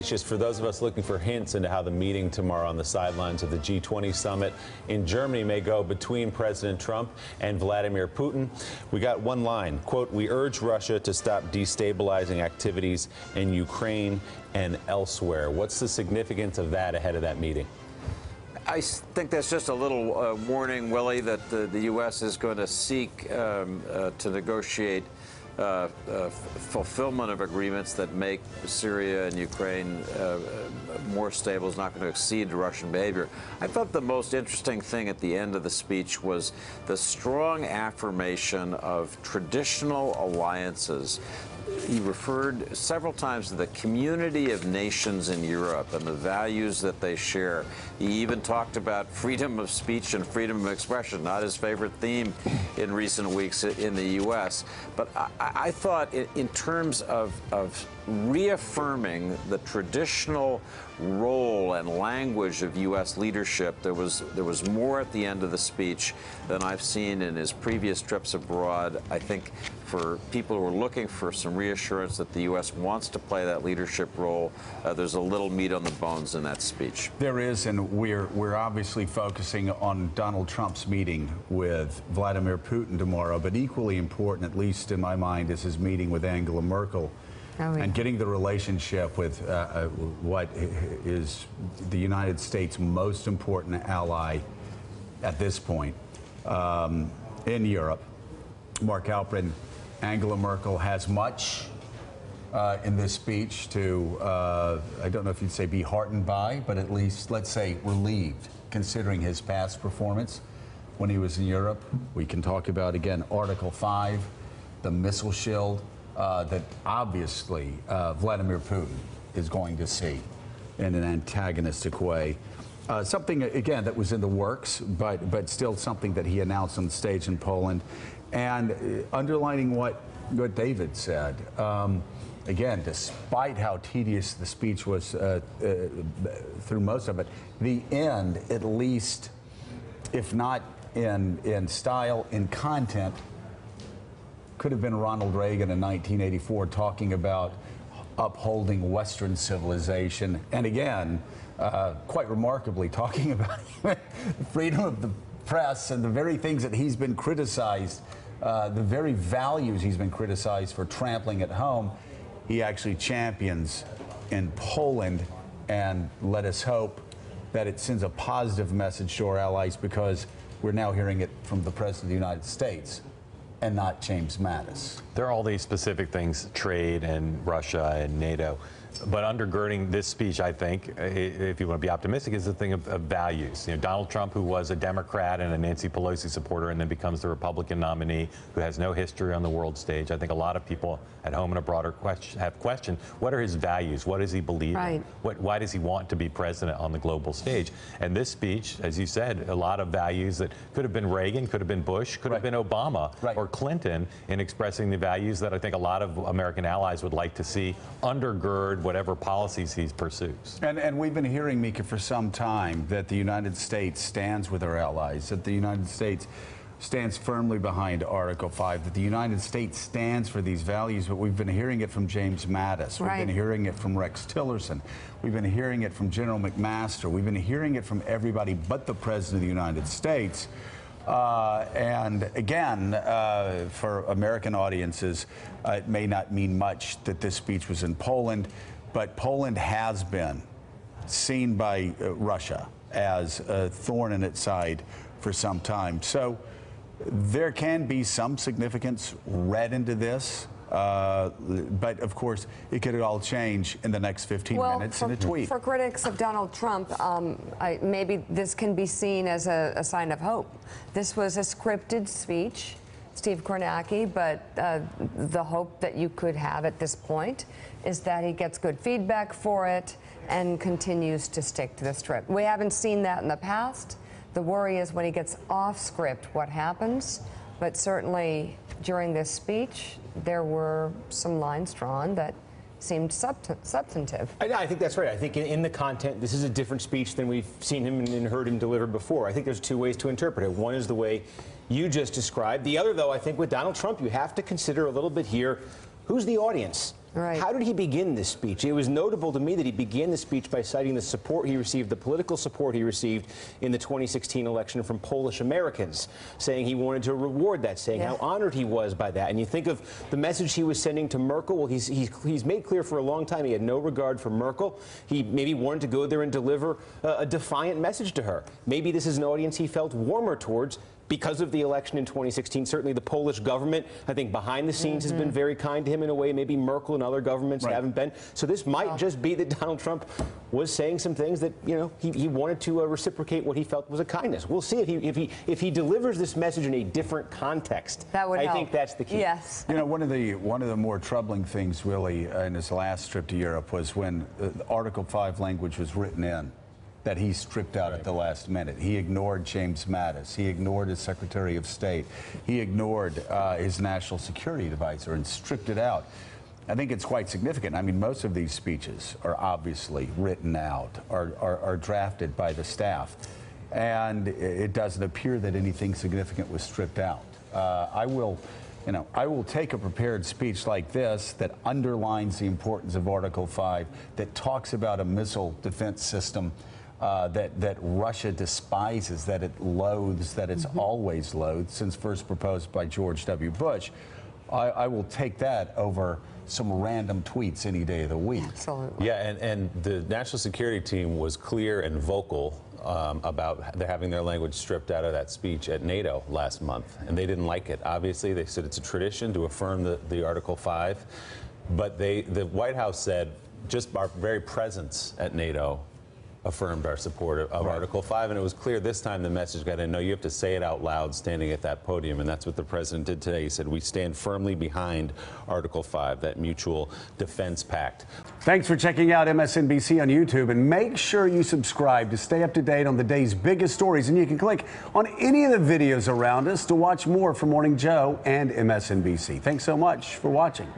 Just for those of us looking for hints into how the meeting tomorrow on the sidelines of the G20 summit in Germany may go between President Trump and Vladimir Putin, we got one line, quote, "We urge Russia to stop destabilizing activities in Ukraine and elsewhere." What's the significance of that ahead of that meeting? I think that's just a little warning, Willie, that the U.S. is going to seek to negotiate fulfillment of agreements that make Syria and Ukraine more stable, is not going to exceed Russian behavior. I thought the most interesting thing at the end of the speech was the strong affirmation of traditional alliances. He referred several times to the community of nations in Europe and the values that they share. He even talked about freedom of speech and freedom of expression, not his favorite theme in recent weeks in the U.S. But I thought in terms of reaffirming the traditional role and language of U.S. leadership, there was more at the end of the speech than I've seen in his previous trips abroad. I think for people who are looking for some reassurance that the U.S. wants to play that leadership role, there's a little meat on the bones in that speech. There is, and we're obviously focusing on Donald Trump's meeting with Vladimir Putin tomorrow, but equally important, at least in my mind, is his meeting with Angela Merkel. And getting the relationship with what is the United States' most important ally at this point in Europe. Mark Alperin, Angela Merkel has much in this speech to, I don't know if you'd say be heartened by, but at least, let's say, relieved, considering his past performance when he was in Europe. We can talk about, again, Article 5, the missile shield, that obviously Vladimir Putin is going to see in an antagonistic way. Something, again, that was in the works, but still something that he announced on the stage in Poland. And underlining what David said, again, despite how tedious the speech was through most of it, the end, at least, if not in style, in content, could have been Ronald Reagan in 1984 talking about upholding Western civilization, and again, quite remarkably, talking about freedom of the press and the very things that he's been criticized, the very values he's been criticized for trampling at home, he actually champions in Poland. And let us hope that it sends a positive message to our allies, because we're now hearing it from the President of the United States and not James Mattis. There are all these specific things, trade and Russia and NATO. But undergirding this speech, I think, if you want to be optimistic, is the thing of values. You know, Donald Trump, who was a Democrat and a Nancy Pelosi supporter and then becomes the Republican nominee, who has no history on the world stage. I think a lot of people at home and abroad have questioned, what are his values? What does he believe in? Why does he want to be president on the global stage? And this speech, as you said, a lot of values that could have been Reagan, could have been Bush, could have been Obama or Clinton, in expressing the values that I think a lot of American allies would like to see undergird whatever policies he pursues. And we've been hearing, Mika, for some time that the United States stands with our allies, that the United States stands firmly behind Article 5, that the United States stands for these values, but we've been hearing it from James Mattis. We've been hearing it from Rex Tillerson. We've been hearing it from General McMaster. We've been hearing it from everybody but the President of the United States. And again, for American audiences, it may not mean much that this speech was in Poland, but Poland has been seen by Russia as a thorn in its side for some time. So there can be some significance read into this. But of course, it could all change in the next 15 minutes in a tweet. For critics of Donald Trump, maybe this can be seen as a sign of hope. This was a scripted speech, Steve Kornacki, but the hope that you could have at this point is that he gets good feedback for it and continues to stick to the script. We haven't seen that in the past. The worry is when he gets off script, what happens? But certainly during this speech, there were some lines drawn that seemed substantive. I think that's right. I think in the content, this is a different speech than we've seen him and heard him deliver before. I think there's two ways to interpret it. One is the way you just described. The other, though, I think with Donald Trump, you have to consider a little bit here, who's the audience? Right. How did he begin this speech? It was notable to me that he began the speech by citing the support he received, the political support he received in the 2016 election from Polish Americans, saying he wanted to reward that, saying how honored he was by that. And you think of the message he was sending to Merkel. Well, he's made clear for a long time he had no regard for Merkel. He maybe wanted to go there and deliver a defiant message to her. Maybe this is an audience he felt warmer towards because of the election in 2016. Certainly the Polish government, I think, behind the scenes has been very kind to him in a way maybe Merkel and other governments haven't been. So this might just be that Donald Trump was saying some things that, you know, he wanted to reciprocate what he felt was a kindness. We'll see if he delivers this message in a different context. That would help. I think that's the key. Yes. You know, one of the more troubling things, really, in his last trip to Europe was when Article 5 language was written in, that he stripped out at the last minute. He ignored James Mattis. He ignored his Secretary of State. He ignored his national security advisor and stripped it out. I think it's quite significant. I mean, most of these speeches are obviously written out, are drafted by the staff, and it doesn't appear that anything significant was stripped out. I will take a prepared speech like this that underlines the importance of Article 5, that talks about a missile defense system that Russia despises, that it loathes, that it's always loathed since first proposed by George W. Bush. I will take that over some random tweets any day of the week. Absolutely. Yeah, and the national security team was clear and vocal about having their language stripped out of that speech at NATO last month, and they didn't like it. Obviously, they said it's a tradition to affirm the Article 5, but the White House said just our very presence at NATO affirmed our support of Article 5, and it was clear this time the message got in. No, you have to say it out loud standing at that podium, and that's what the president did today. He said, we stand firmly behind Article 5, that mutual defense pact. Thanks for checking out MSNBC on YouTube, and make sure you subscribe to stay up to date on the day's biggest stories, and you can click on any of the videos around us to watch more from Morning Joe and MSNBC. Thanks so much for watching.